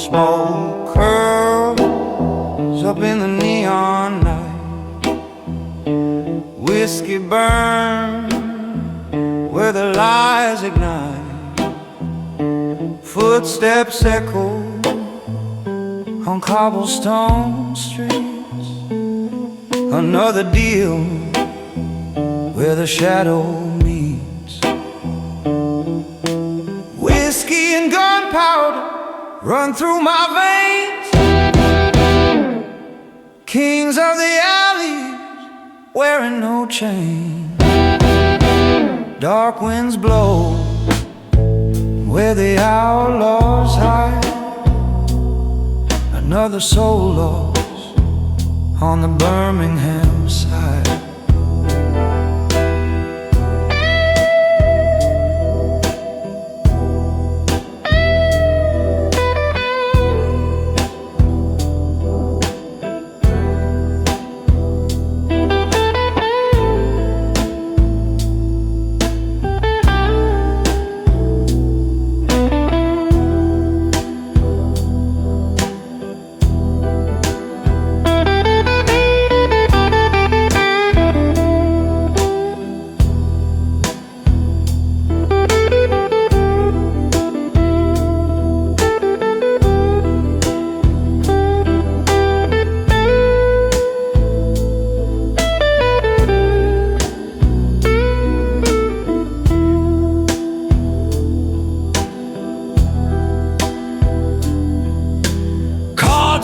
Smoke curls up in the neon light. Whiskey burn where the lies ignite. Footsteps echo on cobblestone streets. Another deal where the shadow meets. Whiskey and gunpowder run through my veins. Kings of the alleys wearing no chain. Dark winds blow where the outlaws hide. Another soul lost on the Birmingham side.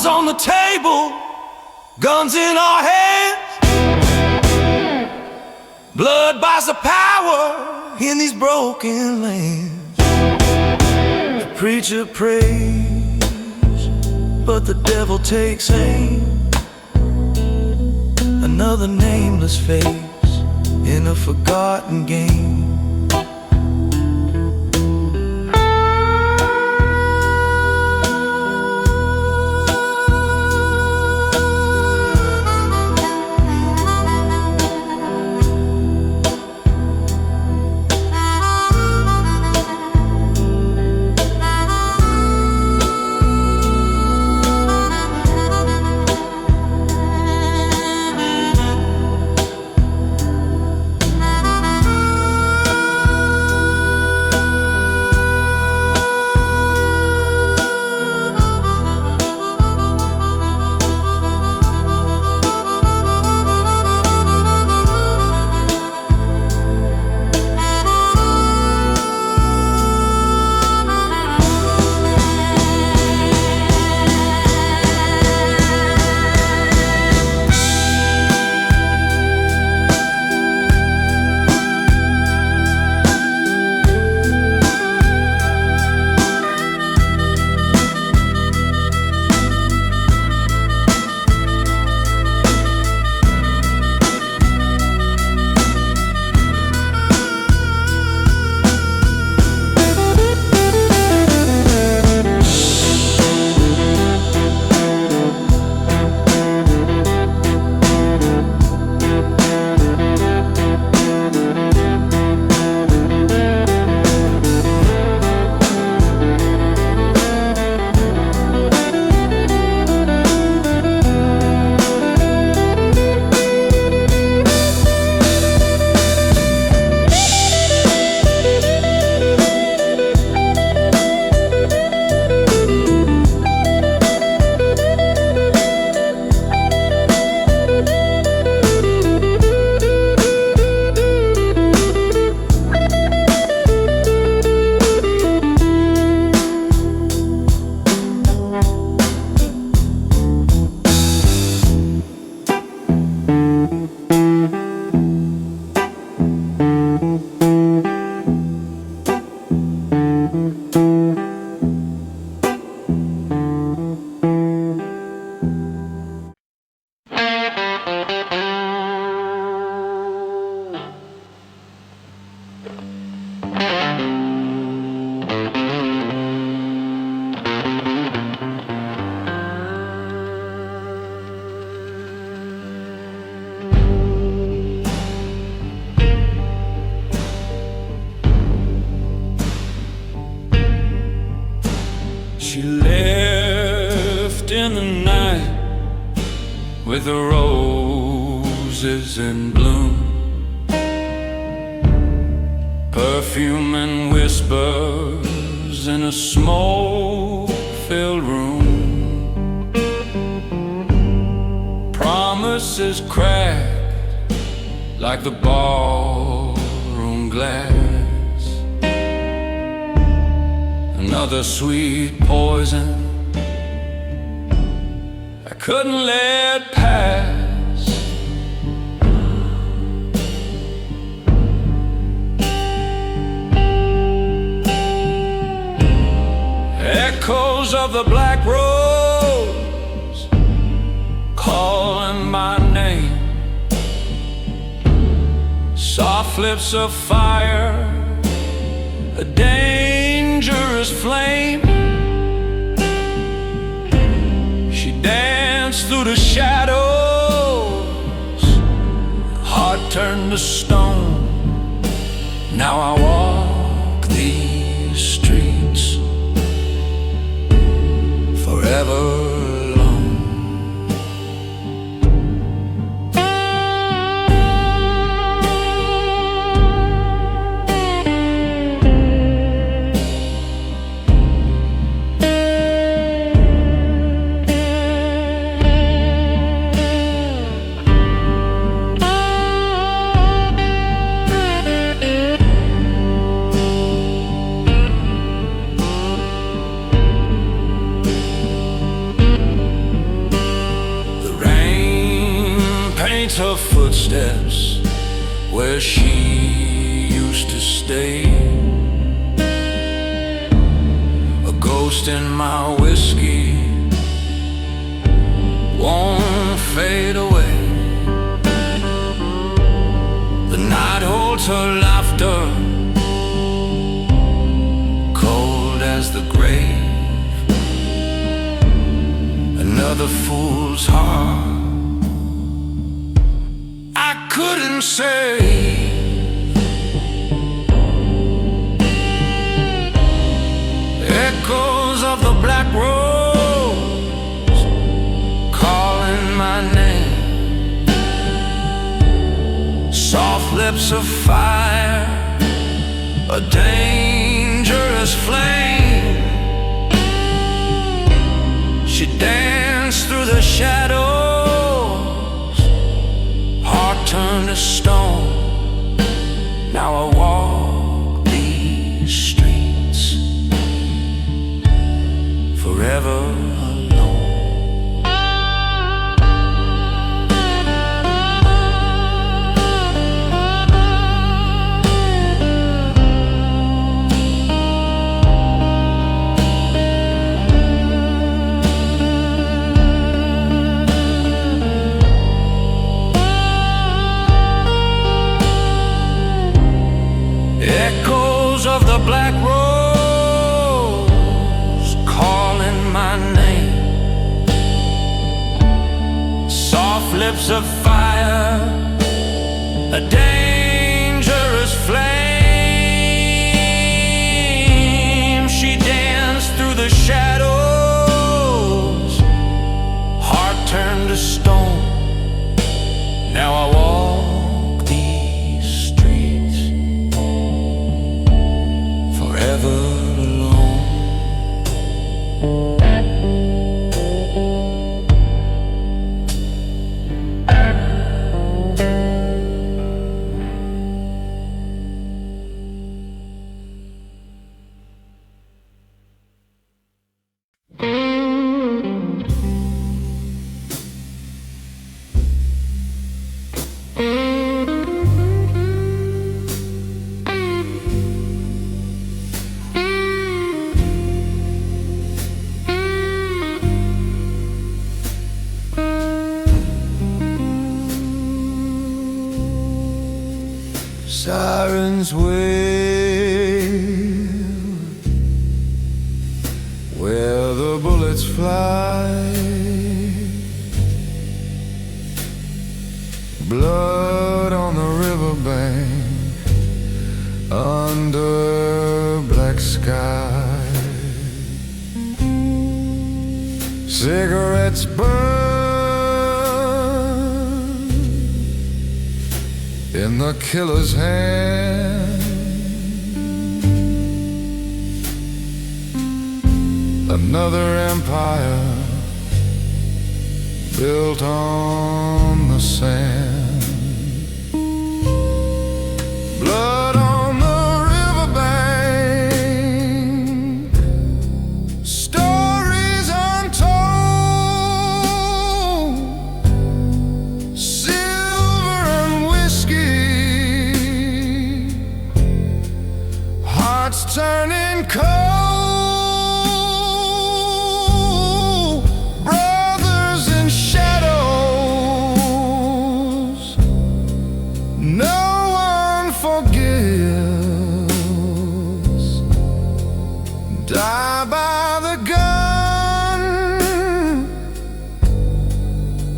On the table, guns in our hands. Blood buys the power in these broken lands. The preacher prays, but the devil takes aim. Another nameless face in a forgotten game. She left in the night with the roses in bloom, perfume and whispers in a smoke-filled room, promises cracked like the ballroom glass. Another sweet poison I couldn't let pass. Echoes of the black rose calling my name, soft lips of fire, a dangerous flame. She danced through the shadows, heart turned to stone. Now I walk these streets forever. Her footsteps where she used to stay, a ghost in my whiskey won't fade away. The night holds her laughter, cold as the grave, another fool's heart couldn't say. Echoes of the black rose calling my name, soft lips of fire, a dangerous flame. She danced through the shadows, turned to stone. Now I walk these streets forever alone. Of the black rose calling my name, soft lips of fire, a dangerous flame. She danced through the shadows, heart turned to stone. Now I walk these streets forever alone. Sirens wail where the bullets fly, blood on the riverbank under black sky. Cigarettes burn in the killer's hand. Another empire built on the sand. Blood on the riverbank, stories untold, silver and whiskey, hearts turning cold, brothers in shadows, no one forgives, die by the gun.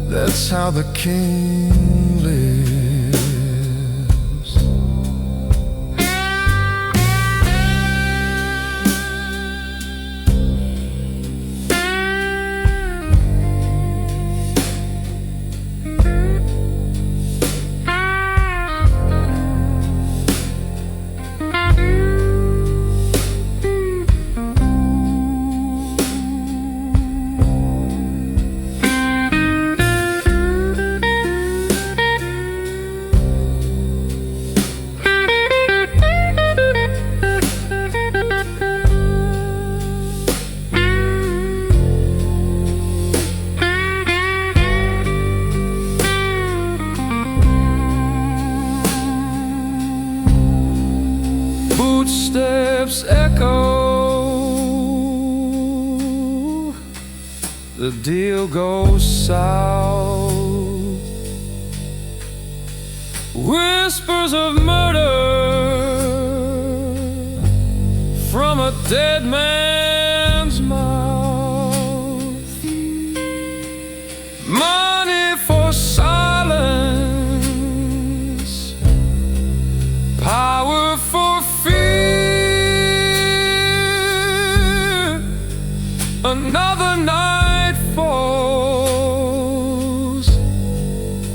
That's how the king lives. Footsteps echo, the deal goes south. Whispers of murder from a dead man's mouth. Money for silence, power for fear. Another night falls,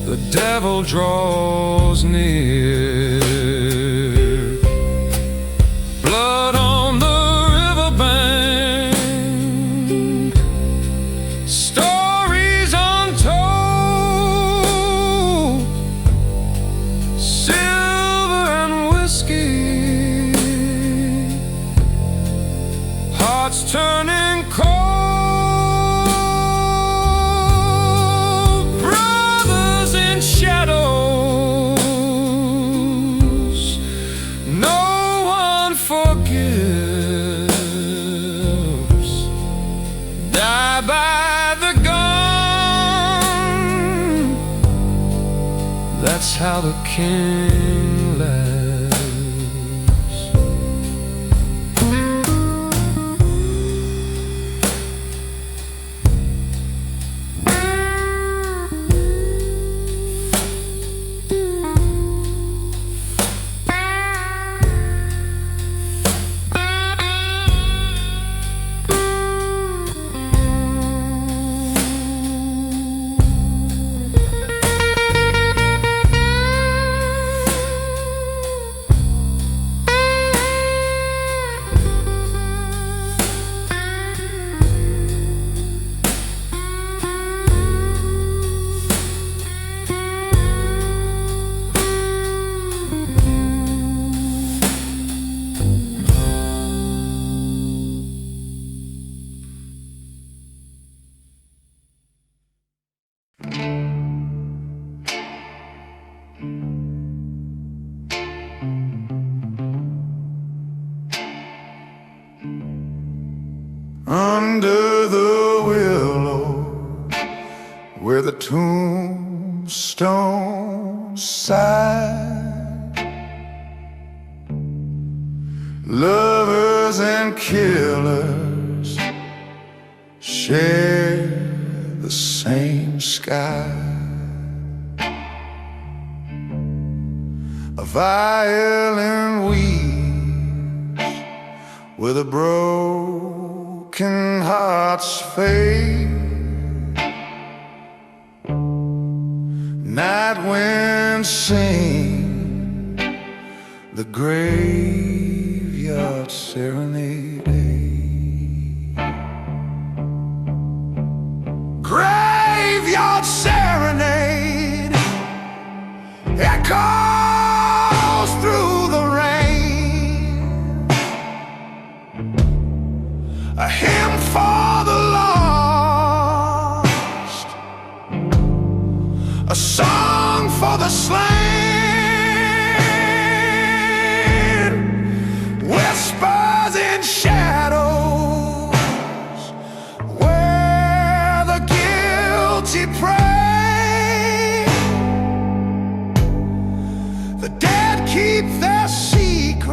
the devil draws near. Blood on the riverbank, stories untold, silver and whiskey, hearts turning cold, brothers in shadows, no one forgives, die by the gun. That's how the king lives. Under the willow, where the tombstones sigh, lovers and killers share the same sky. A violin weeps where the broken hearts fade. and sing the graveyard serenade. Graveyard serenade echoes through the rain, a hymn for the lost, a song for the slain, whispers in shadows where the guilty pray. The dead keep their secrets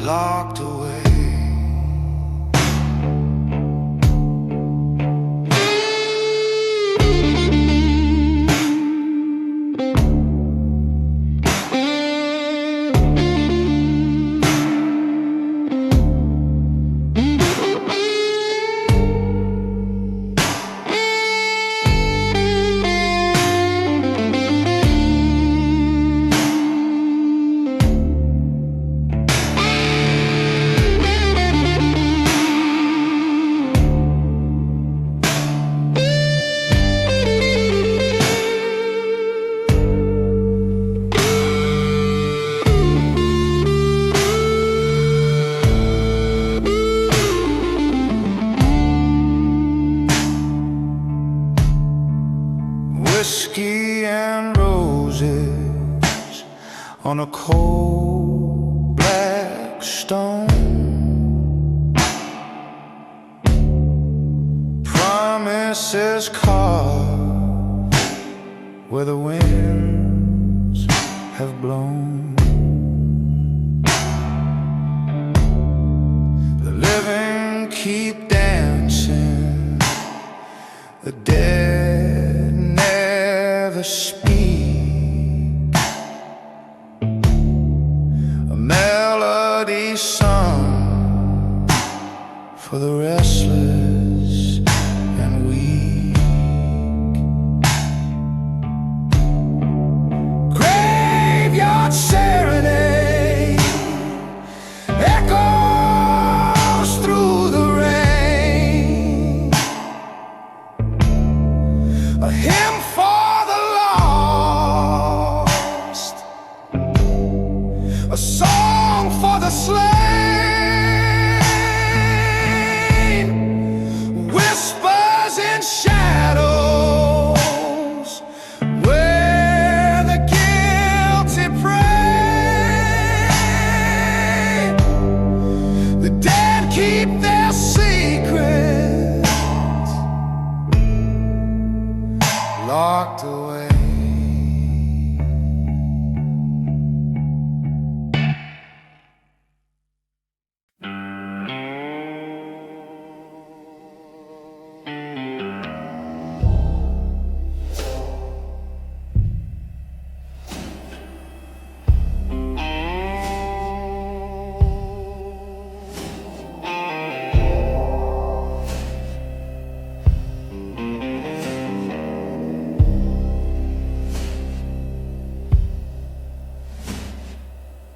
locked away. Whiskey and roses on a cold black stone, promises carved where the winds have blown. The living keep dancing, the dead never speak. A melody sung for the restless and weak. Graveyard serenade echoes through the rain, a hymn for the lost, a song for the slain, whispers in shadows where the guilty pray. The dead keep their secrets locked away.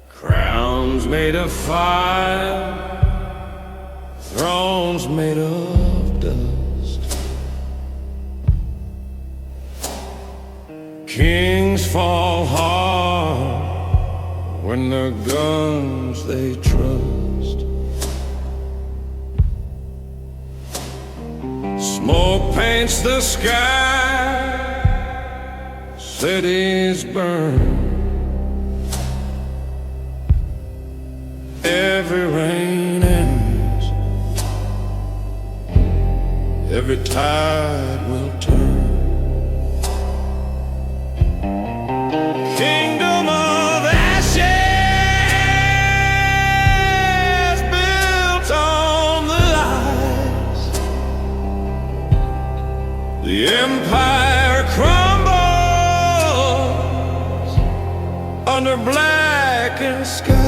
Crowns made of fire, thrones made of dust. Kings fall hard when their guns they trust. Smoke paints the sky, cities burn. Every rain ends, every tide will turn. Kingdom of ashes built on the lies. The empire crumbles under blackened skies.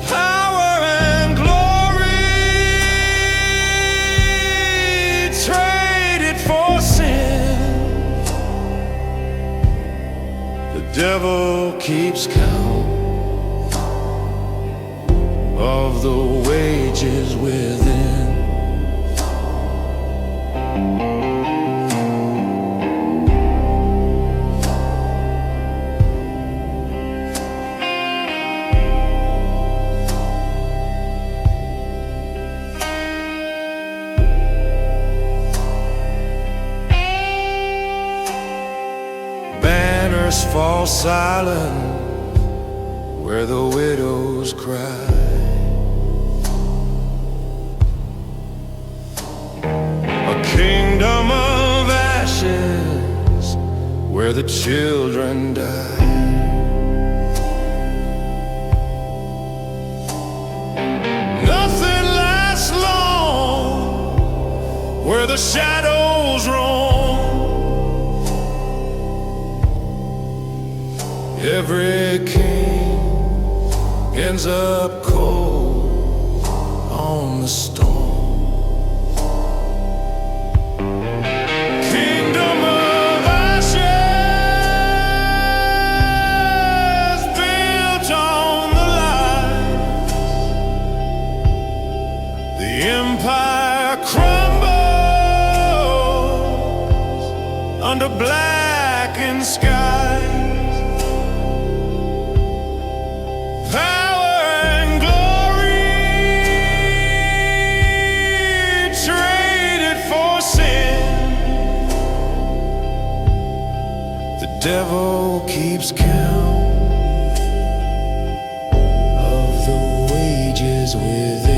Power and glory the wages within. Banners fall silent where the widows cry. A kingdom of ashes where the children die. Nothing lasts long where the shadows roam. Every king ends up cold on the storm. Kingdom of ashes built on the lies. The empire crumbles under blackened skies. Devil keeps count of the wages within.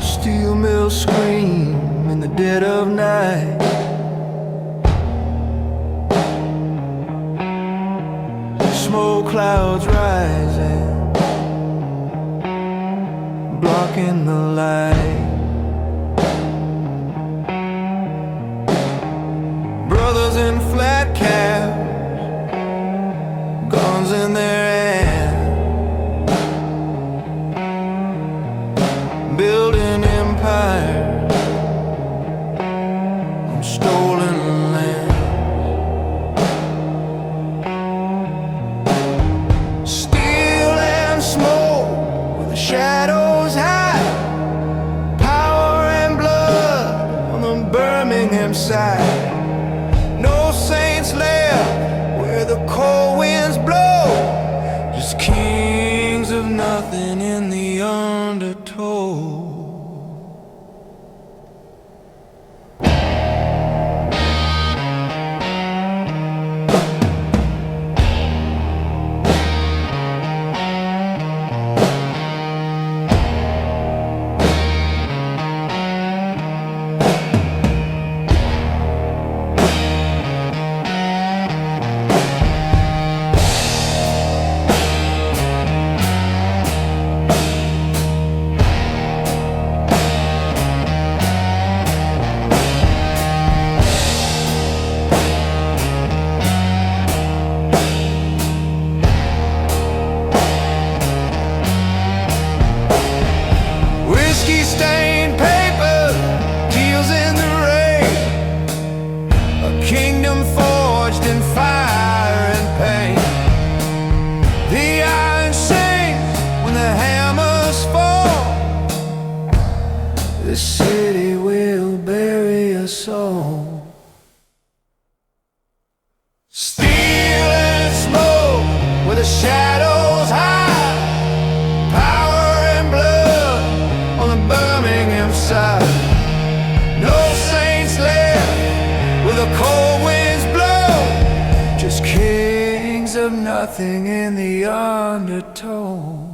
Steel mills scream in the dead of night. Smoke clouds rising, blocking the light. Brothers in flat caps, guns in their hands, building empire on stolen land. Steel and smoke where the shadows hide. Power and blood on the Birmingham side. No saints left where the cold winds blow. melodies of nothing in the undertone.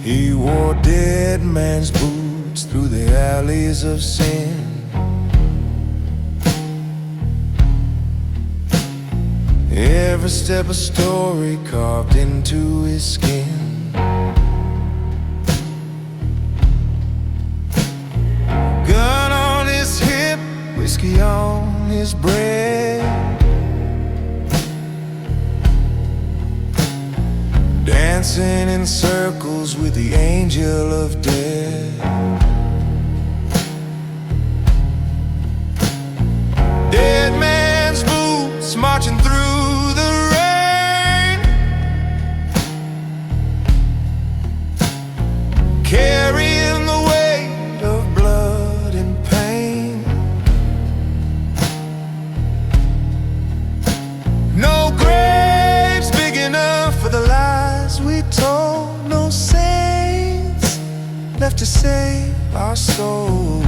He wore dead man's boots through the alleys of sin. Every step a story carved into his skin. Gun on his hip, whiskey on his breast. Dancing in circles with the angel of death. Dead man's boots marching through the rain, carrying the weight of blood and pain. No graves big enough for the lies we told, no saints left to save our souls.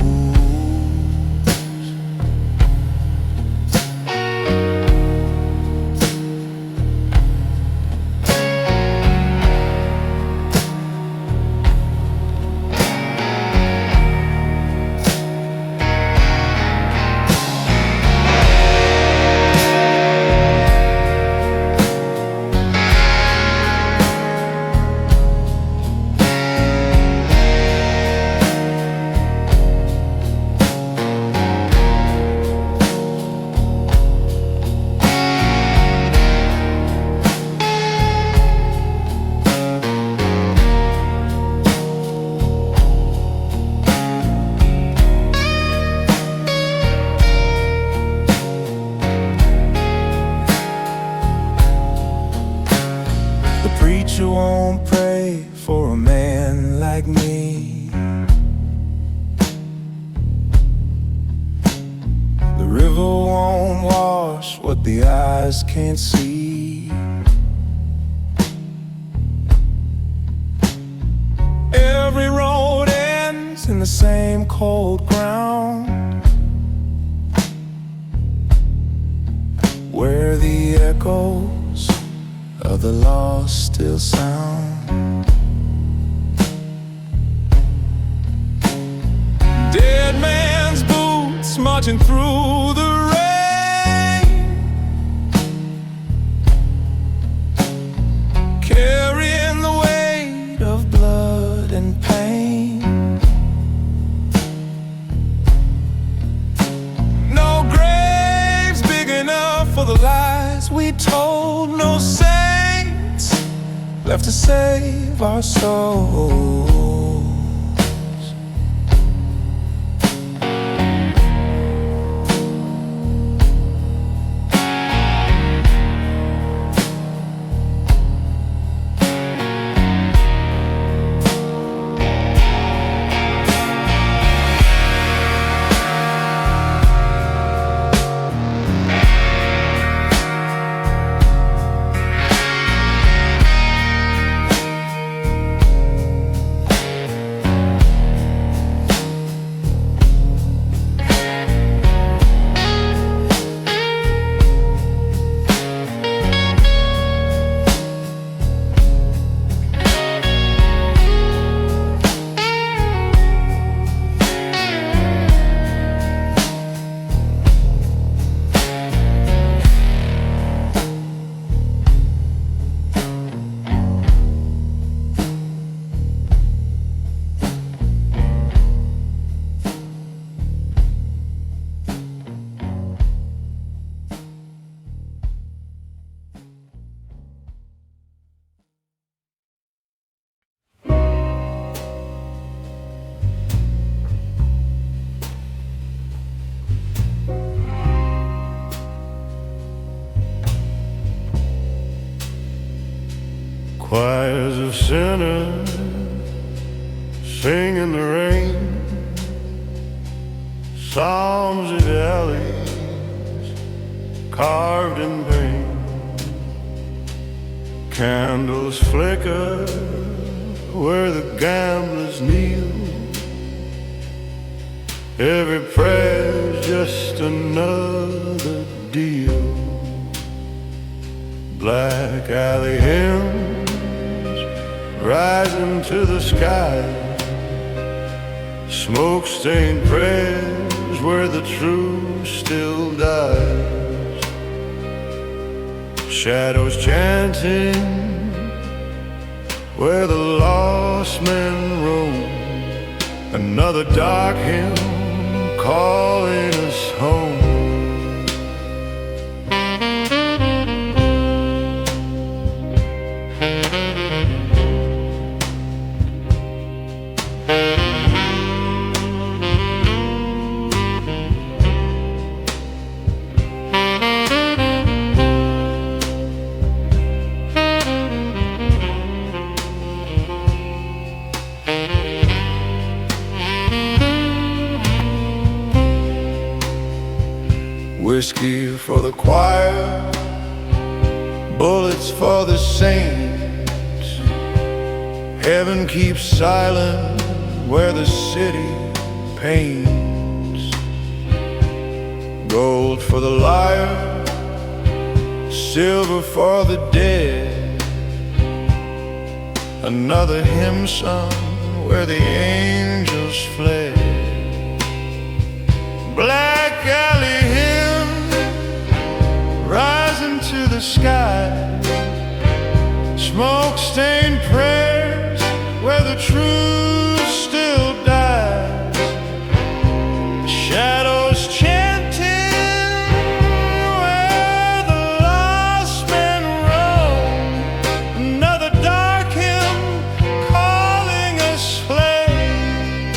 You won't pray for a man like me. The river won't wash what the eyes can't see. Every road ends in the same cold ground, where the echoes of the lost still sound. marching through the rain, carrying the weight of blood and pain. No graves big enough for the lies we told, no saints left to save our souls. Choirs of sinners sing in the rain, psalms of alleys carved in pain. Candles flicker where the gamblers kneel. Every prayer's just another deal. Black alley hymns rising to the sky, smoke-stained prayers where the truth still dies. Shadows chanting where the lost men roam. Another dark hymn calling us home. Whiskey for the choir, bullets for the saints. Heaven keeps silent where the city paints. Gold for the liar, silver for the dead. Another hymn sung where the angels fled. Black alley hymn rising to the sky, smoke-stained prayers where the truth still dies. Shadows chanting where the lost men roam. Another dark hymn calling us flame.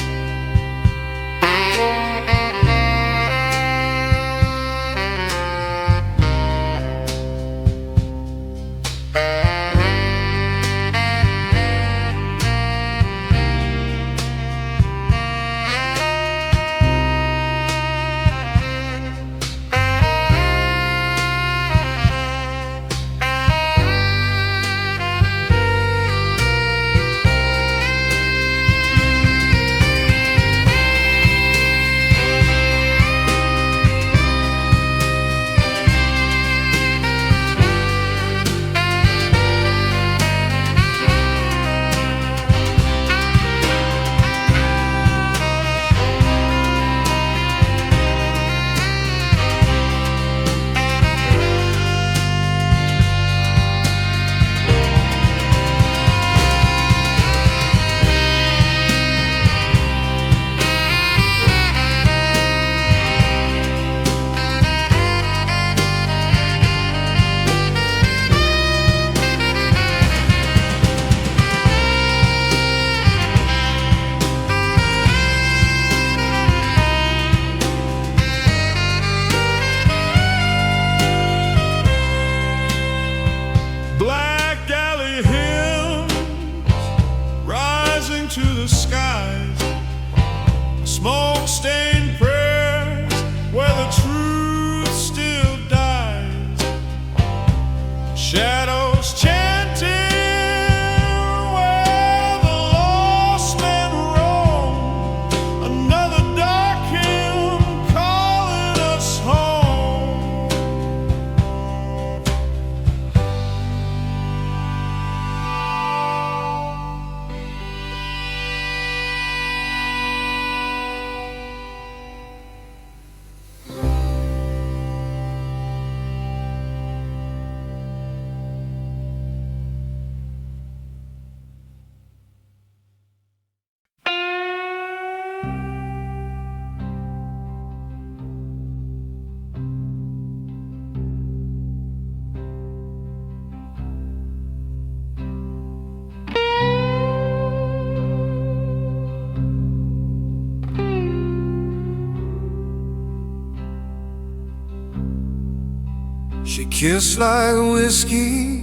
She kissed like whiskey,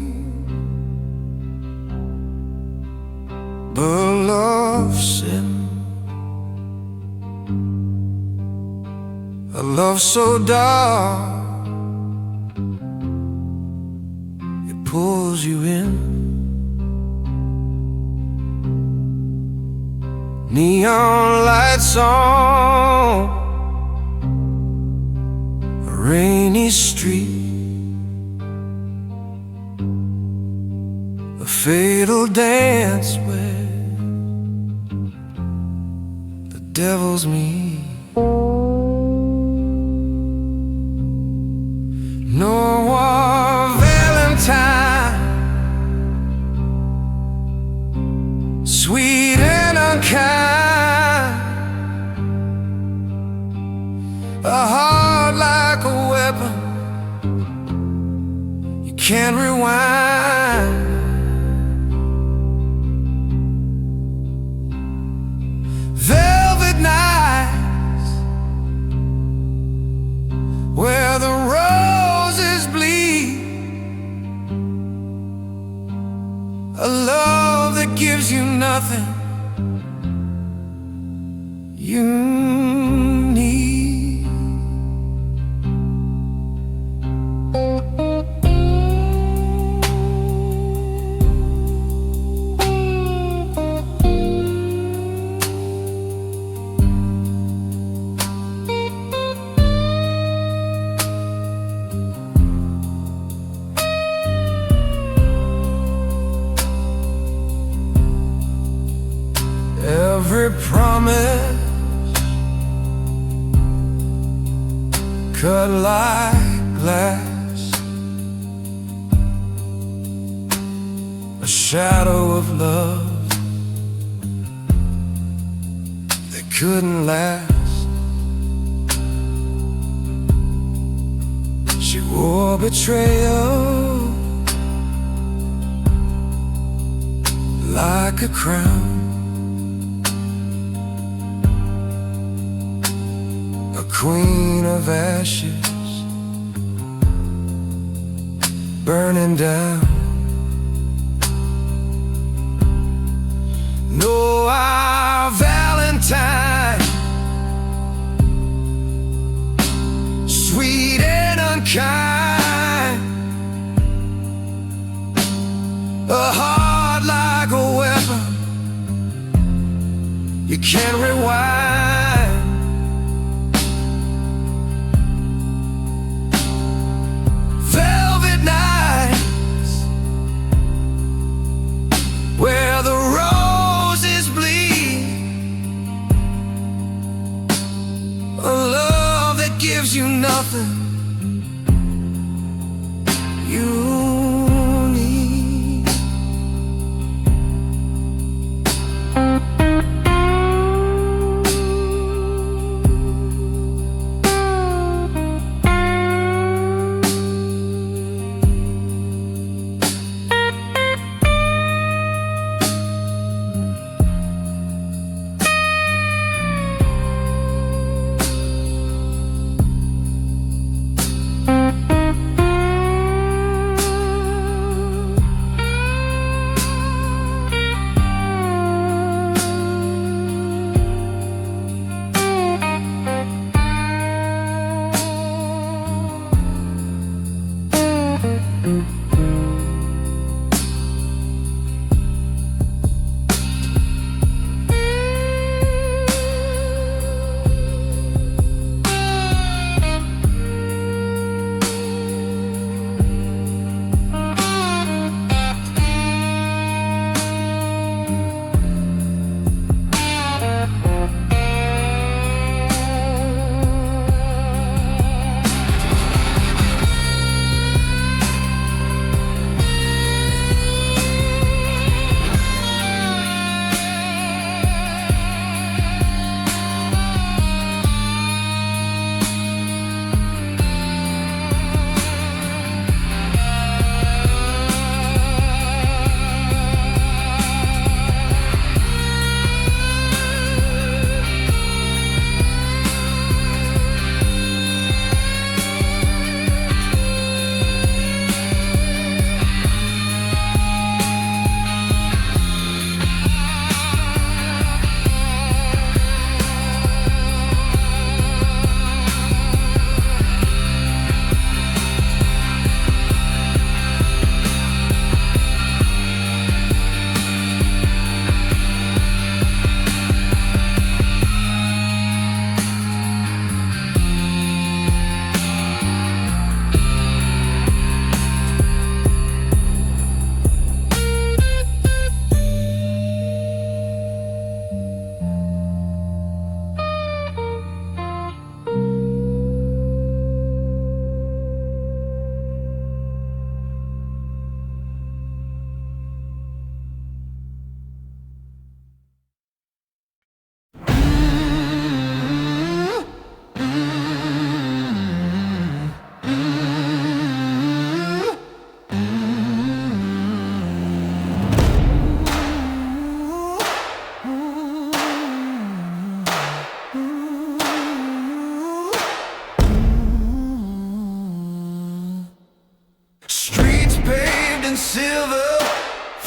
but love sin. A love so dark, it pulls you in. Neon lights on a rainy street, a fatal dance where the devils meet. Noir, Valentine, sweet and unkind, a heart like a weapon you can't rewind. Velvet nights where the roses bleed, a love that gives you nothing you need. Every promise cut like glass, a shadow of love that couldn't last. She wore betrayal like a crown, a queen of ashes burning down. Noir, Valentine, sweet and unkind, a heart like a weapon you can't rewind. Velvet nights where the roses bleed, a love that gives you nothing you need.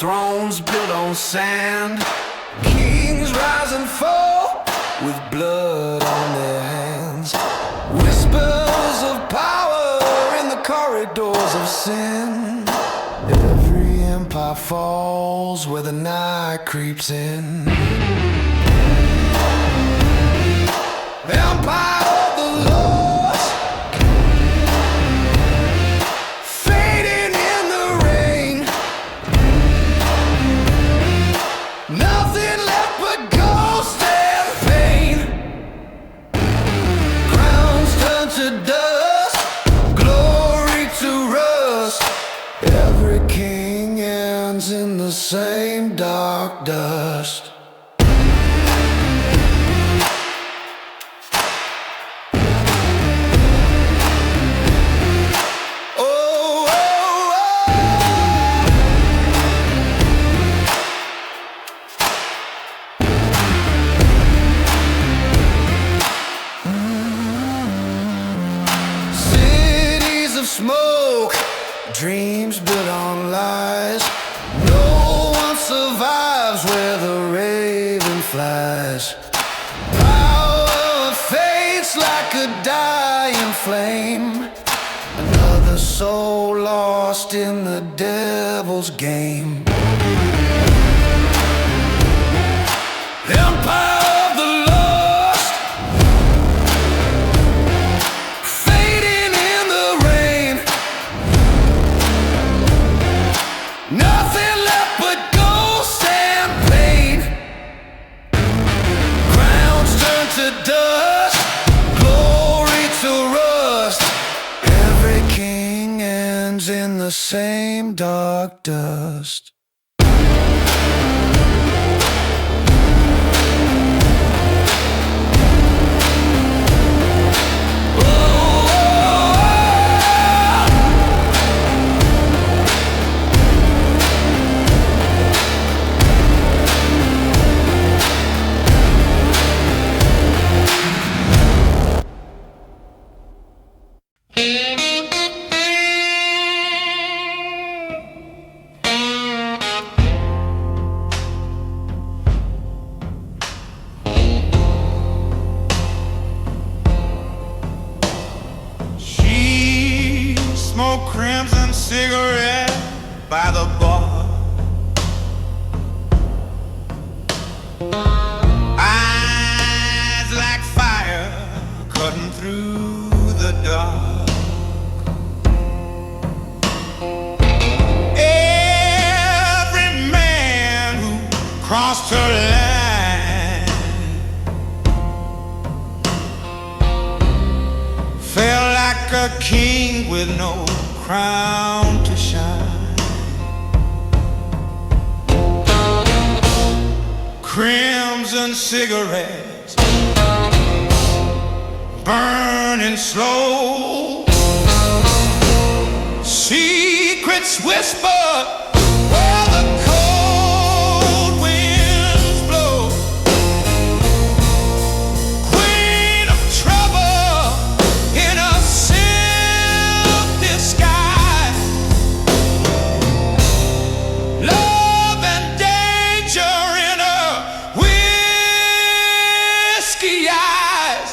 thrones built on sand. Kings rise and fall with blood on their hands. Whispers of power in the corridors of sin. Every empire falls where the night creeps in. Empire of the lost, fading in the rain. Nothing left but ghost and pain. Crowns turn to dust, glory to rust. Every king ends in the same dark dust. Smoke, dreams built on lies. No one survives where the raven flies. Power fades like a dying flame. Another soul lost in the devil's game. Empire of the lost, fading in the rain. Nothing left but ghosts and pain. Crowns turn to dust, glory to rust. Every king ends in the same dark dust. Crimson cigarette by the bar. Eyes like fire cutting through the dark. Every man who crossed her line felt like a king with no crown to shine. Crimson cigarettes burning slow. Secrets whisper where the cold winds blow. Queen of trouble in a silk disguise. Love and danger in her whiskey eyes.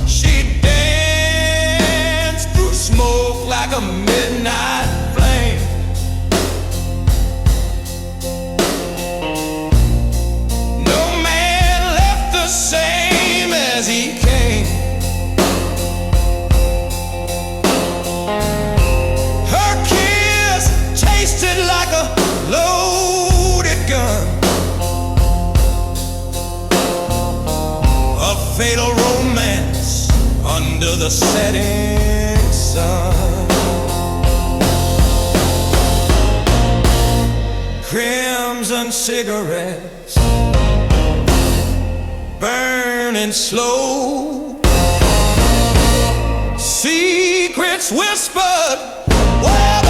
She danced through smoke like a midnight flame. No man left the same as he came. Her kiss tasted like a loaded gun. A fatal romance under the setting sun. Crimson cigarettes burning slow. Secrets whispered where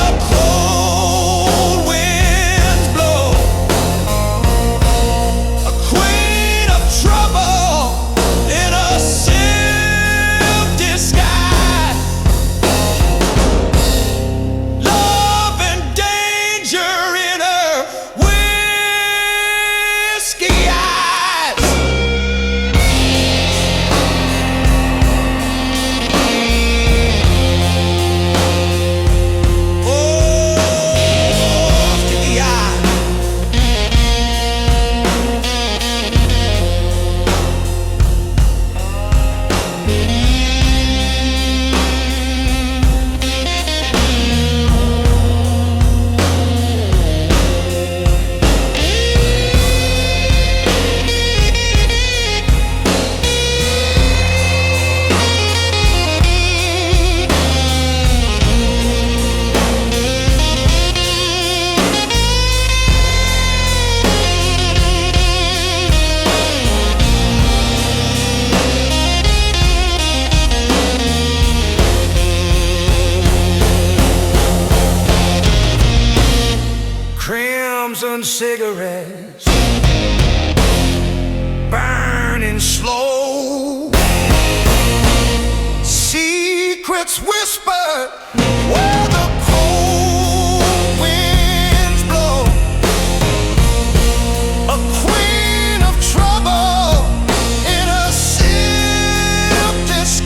ashes, burning slow. Secrets whispered where the cold winds blow. A queen of trouble in a silk disguise.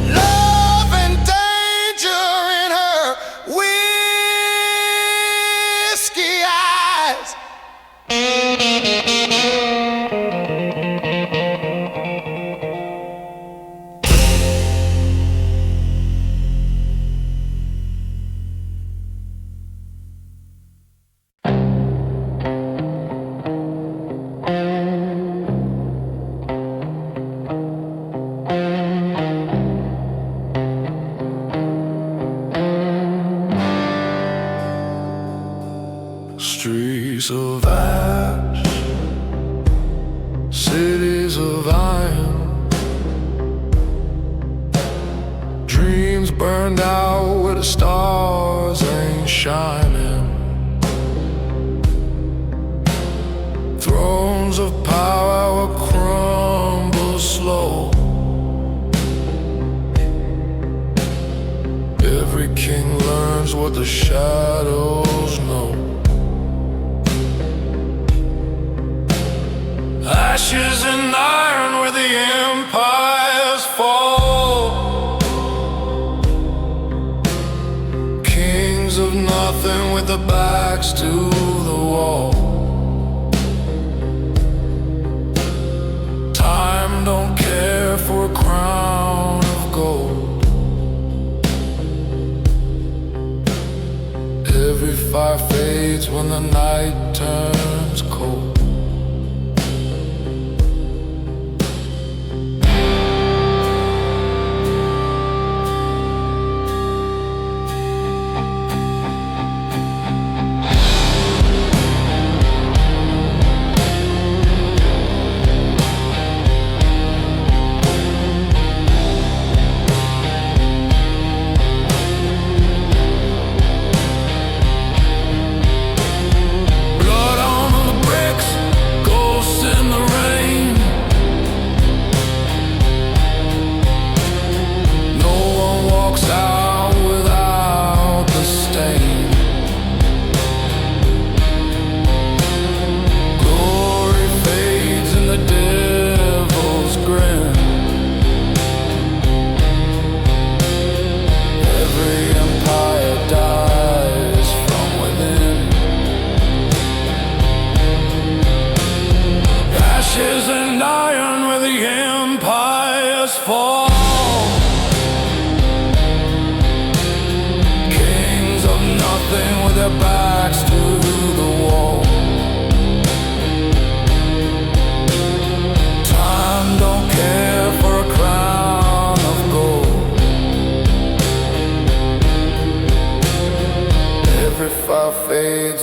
Love and danger in her whiskey eyes. Streets of ash, cities of iron, dreams burned out where the stars ain't shining. Thrones of power will crumble slow. Every king learns what the shadows know. Ashes and iron where the empires fall. Kings of nothing with their backs to the wall. Time don't care for a crown of gold. Every fire fades when the night turns cold.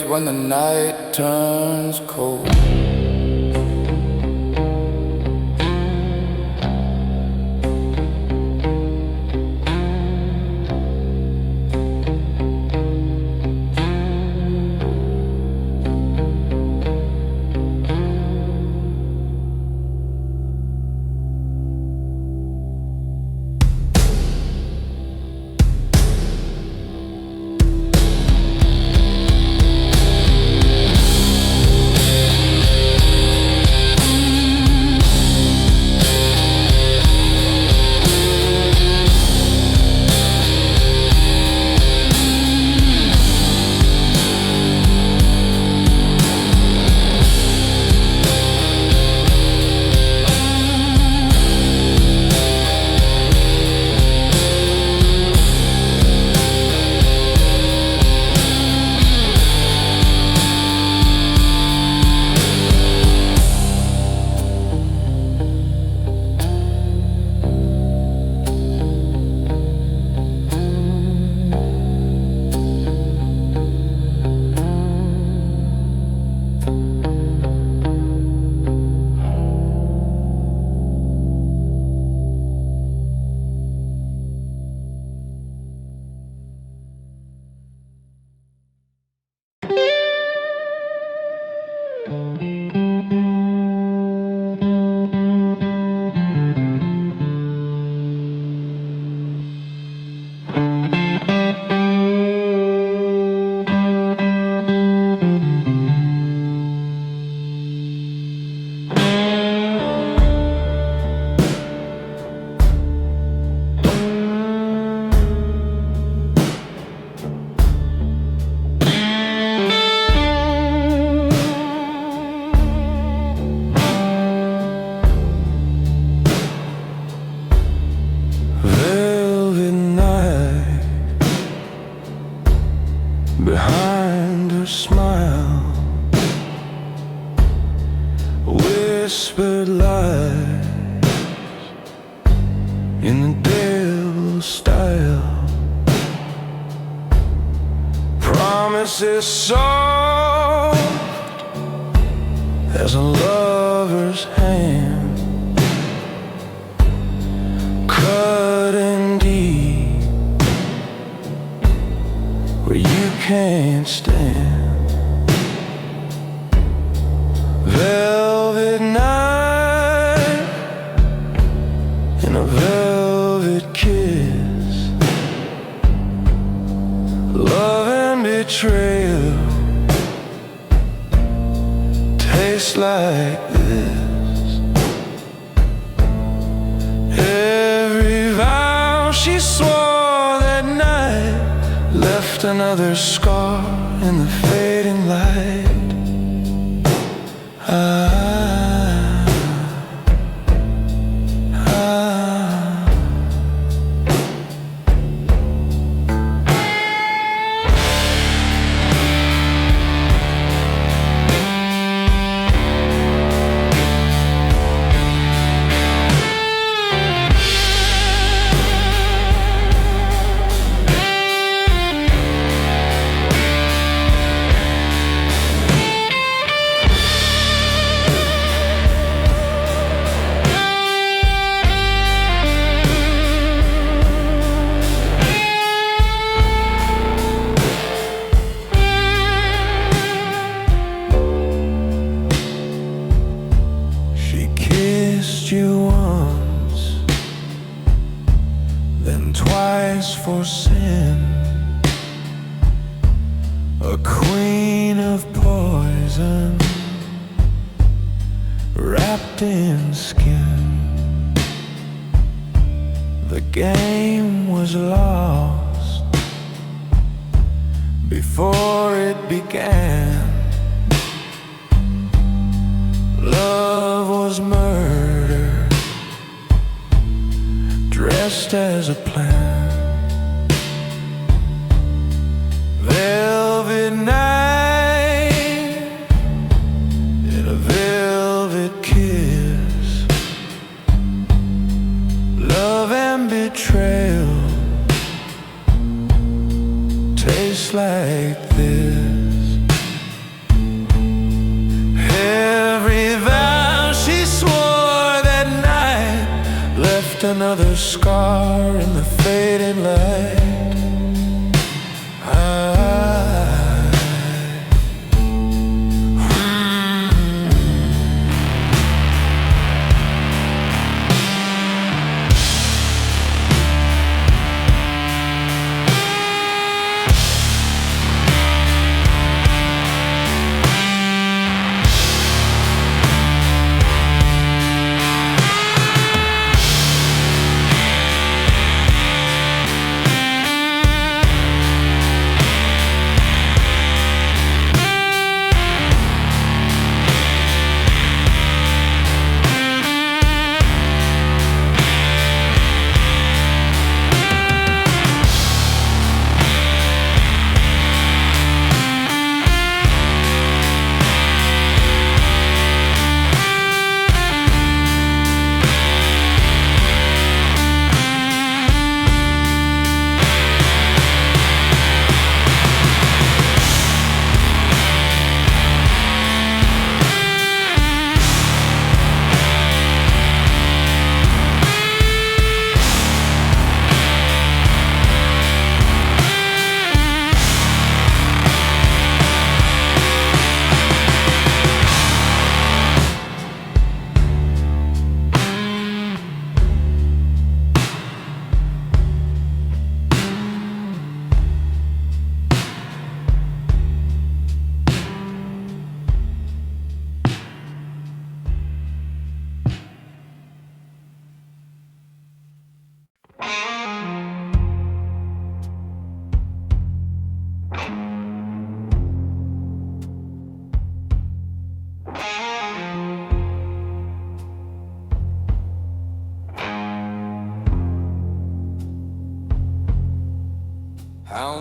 When the night turns cold. Behind her smile, whispered lies in the devil's style, promises soft as a lover's hand, cutting deep where you can't stand. Velvet night in a velvet kiss, love and betrayal taste like this. Every vow she swore that night left another scar in the fading light. You once, then twice for sin, a queen of poison wrapped in skin. The game was lost before it began. Love was murder dressed as a plan. Velvet night in a velvet kiss, love and betrayal taste like this. Every vow she swore that night left another scar in the face.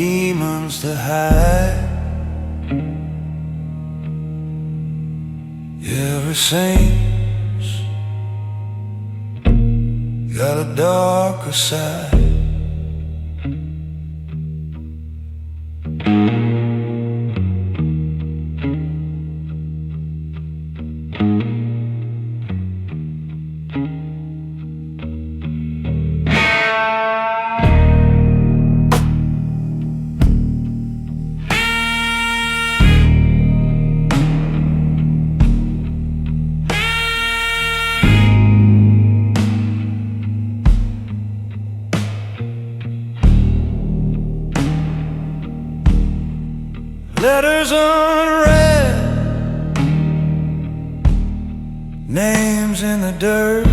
demons to hide. Every saint's got a darker side. Letters unread, names in the dirt.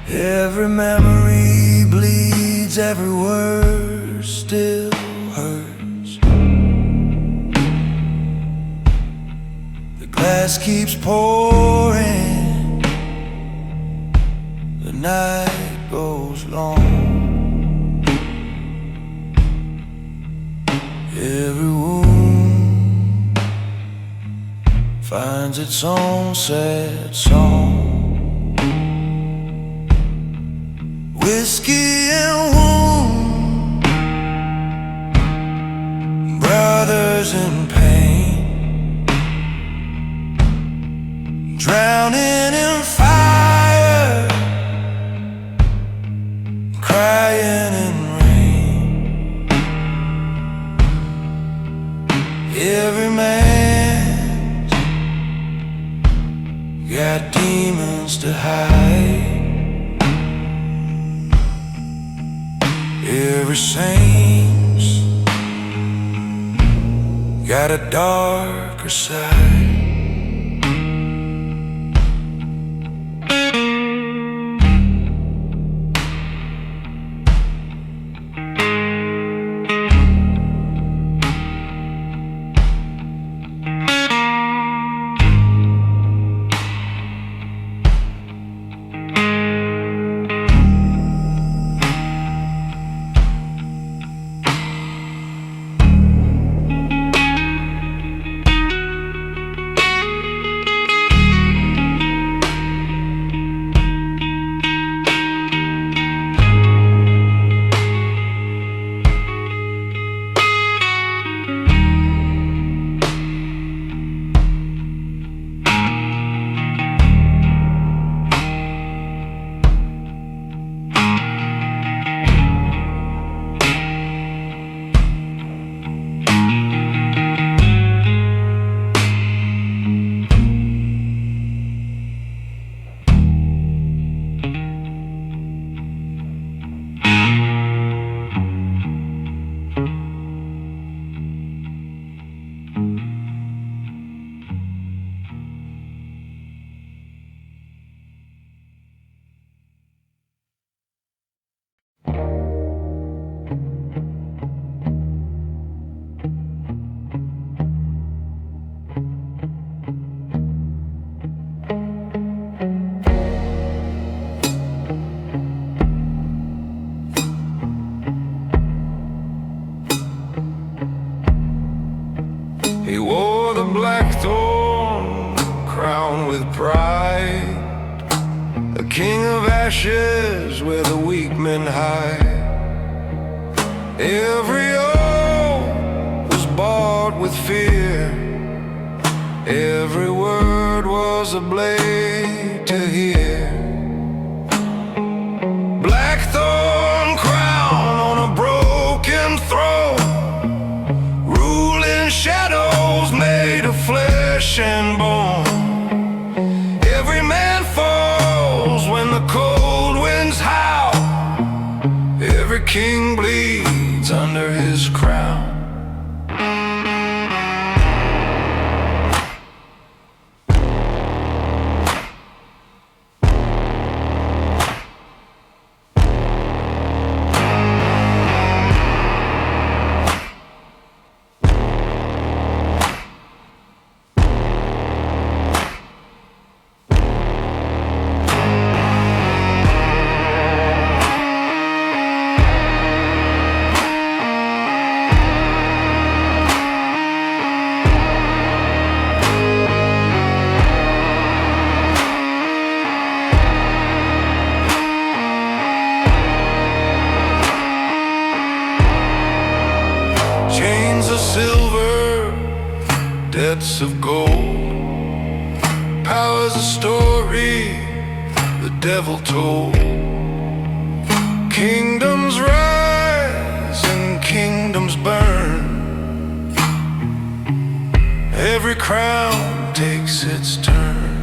Every memory bleeds, every word still hurts. The glass keeps pouring, the night goes long. Every wound finds its own sad song. Whiskey and wound, brothers in pain, drowning in fire, crying in every man's got demons to hide. Every saint's got a darker side. He wore the Blackthorn crown with pride, a king of ashes where the weak men hide. Every oath was bought with fear, every word was a blade to hear. Blackthorn crown on a broken throne, ruling shadows made of flesh and bone. Every man falls when the cold winds howl, every king bleeds under his crown. debts of gold. Power's a story the devil told. Kingdoms rise and kingdoms burn. Every crown takes its turn.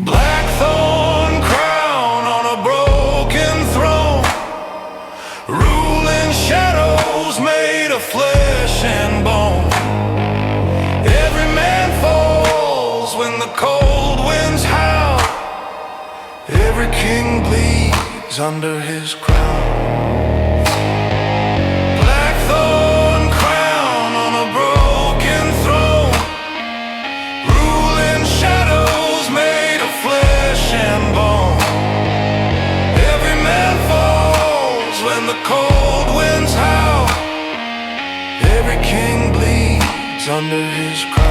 Blackthorn crown on a broken throne, ruling shadows made of flesh and bone. Every man falls when the cold winds howl. Every king bleeds under his crown. Blackthorn crown on a broken throne, ruling shadows made of flesh and bone. Every man falls when the cold winds howl. Every king bleeds under his crown.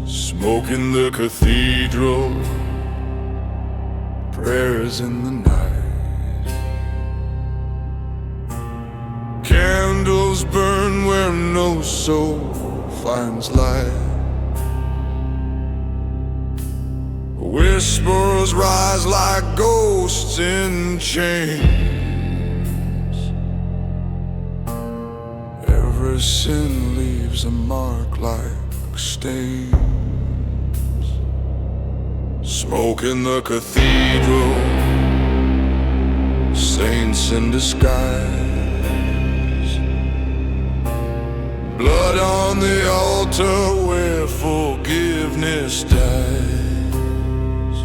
Smoke in the cathedral, prayers in the night. Candles burn where no soul finds light. Whispers rise like ghosts in chains. Every sin leaves a mark like stains. Smoke in the cathedral, saints in disguise. Blood on the altar where forgiveness dies.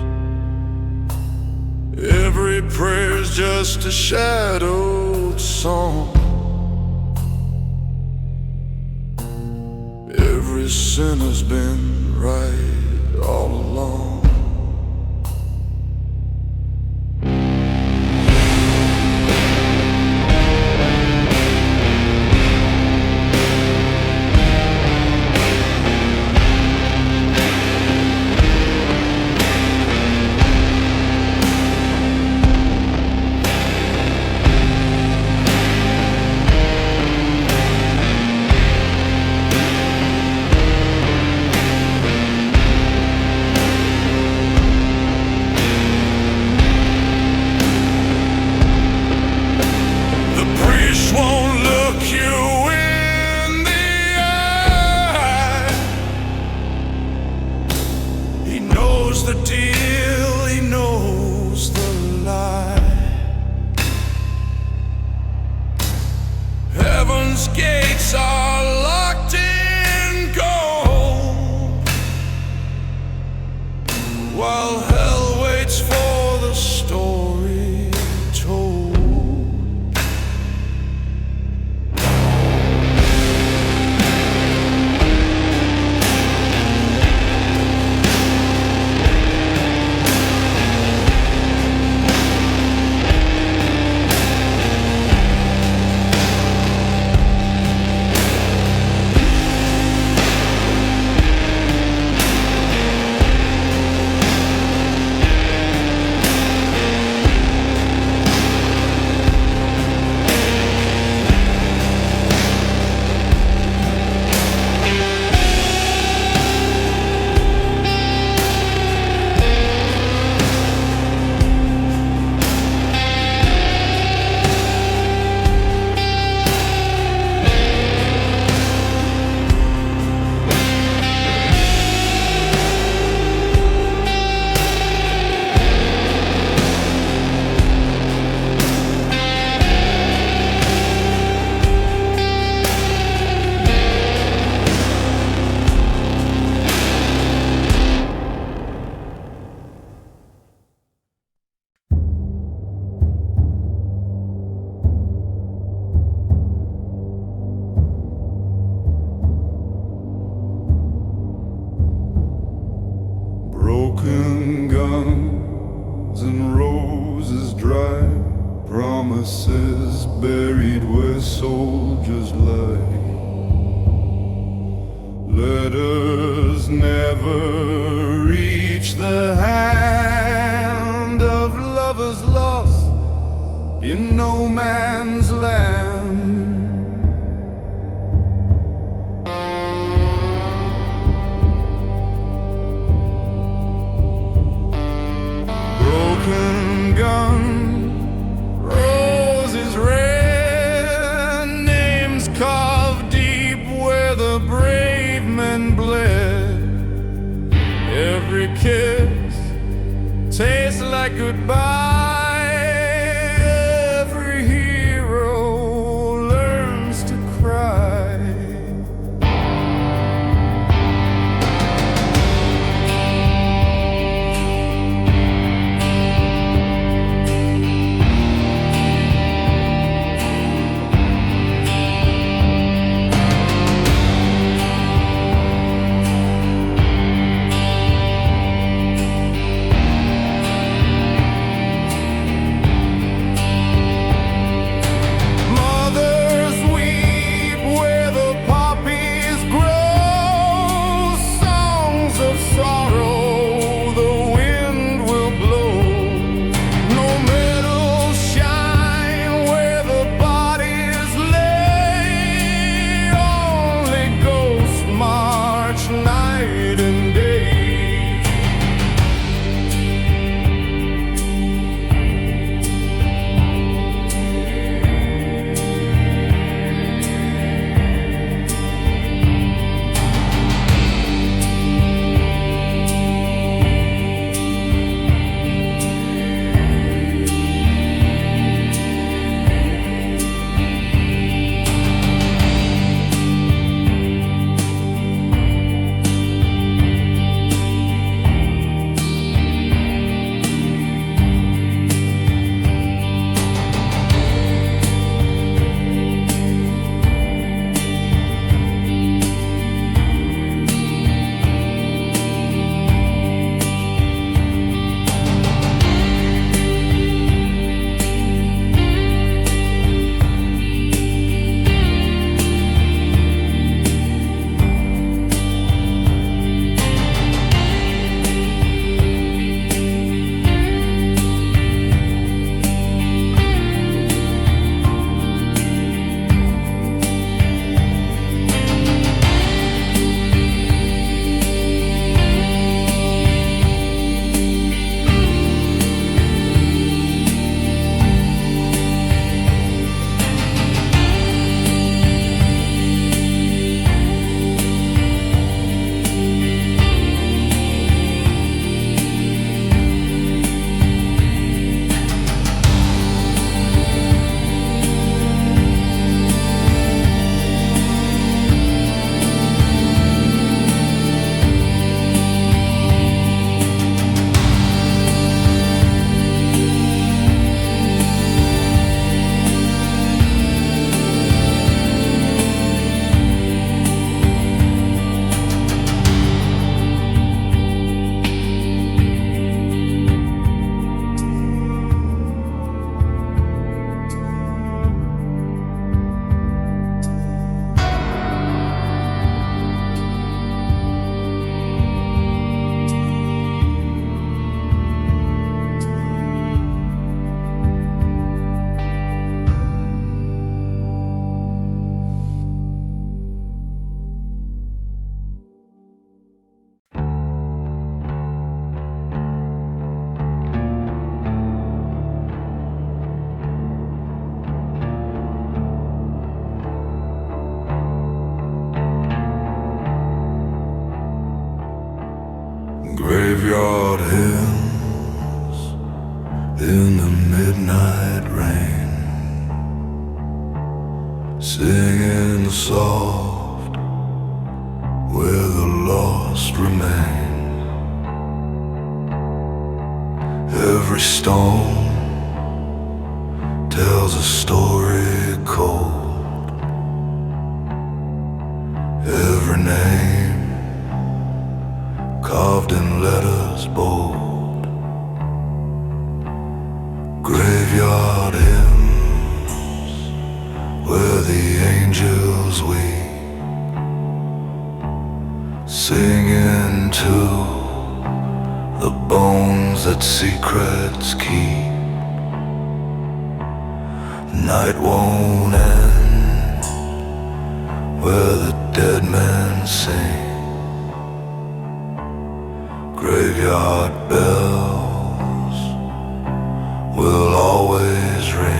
Every prayer's just a shadowed song. Every sinner's been right all along. promises buried where soldiers lie. Letters never reach the hand of lovers lost in no man's land. Broken gun, roses red, names carved deep where the brave men bled. Every kiss tastes like goodbye. Every hero learns to cry. Graveyard hills in the midnight rain, singing soft where the lost remain. Every stone tells a story cold. Every name carved in letters bold. Graveyard hymns into the bones that secrets keep. Night won't end where the dead men sing. Graveyard bells will always ring.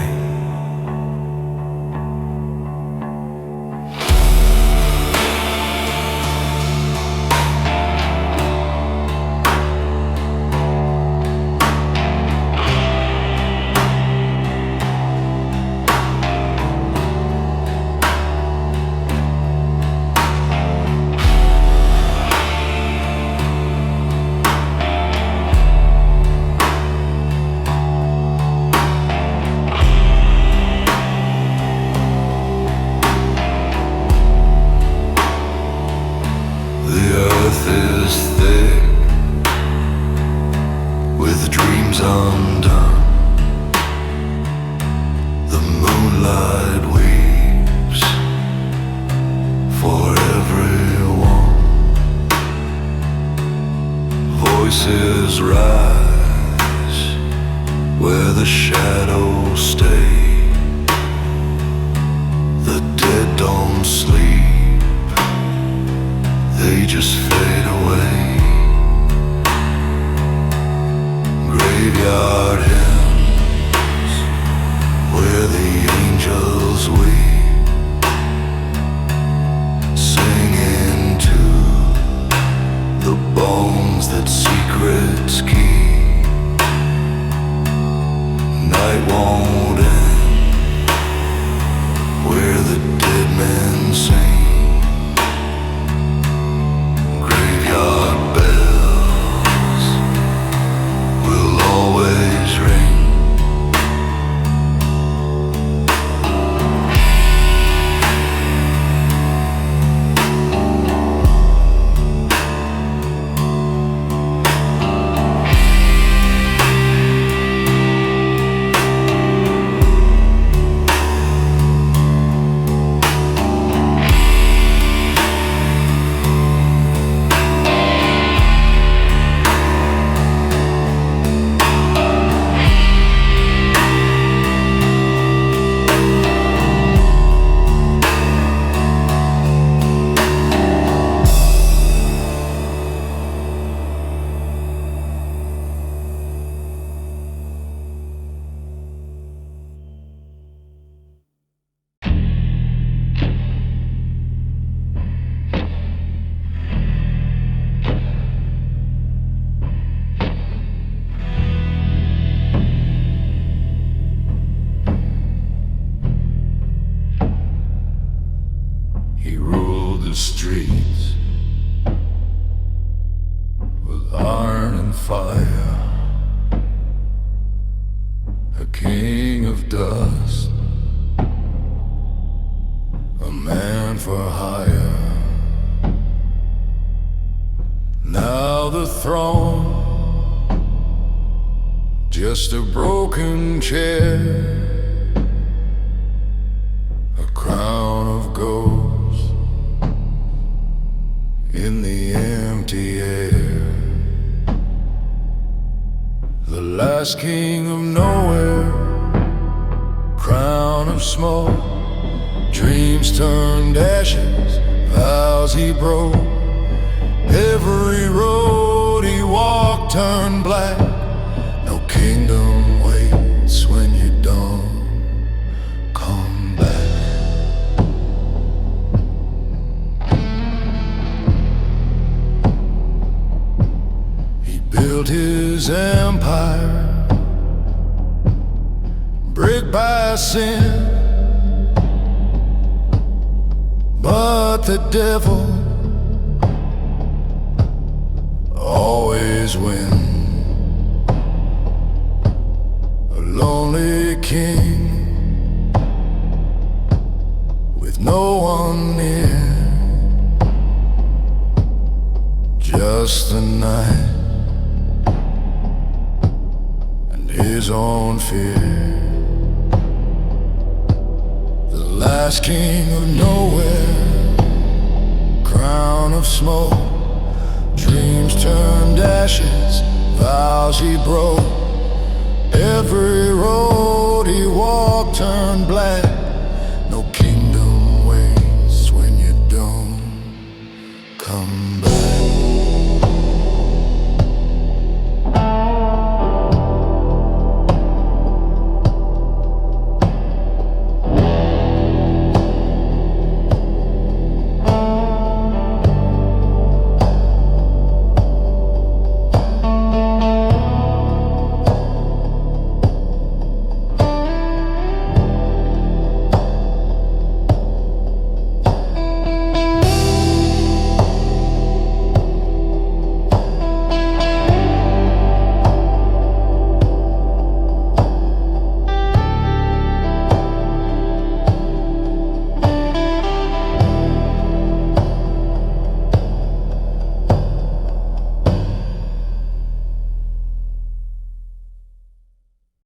Just a broken chair, a crown of ghosts in the empty air. The last king of nowhere, crown of smoke, dreams turned ashes, vows he broke. Every road he walked turned black. Kingdom waits when you don't come back. He built his empire, brick by sin, but the devil always wins. Lonely king with no one near, just the night and his own fear. The last king of nowhere, crown of smoke, dreams dreams turned ashes, vows he broke. Every road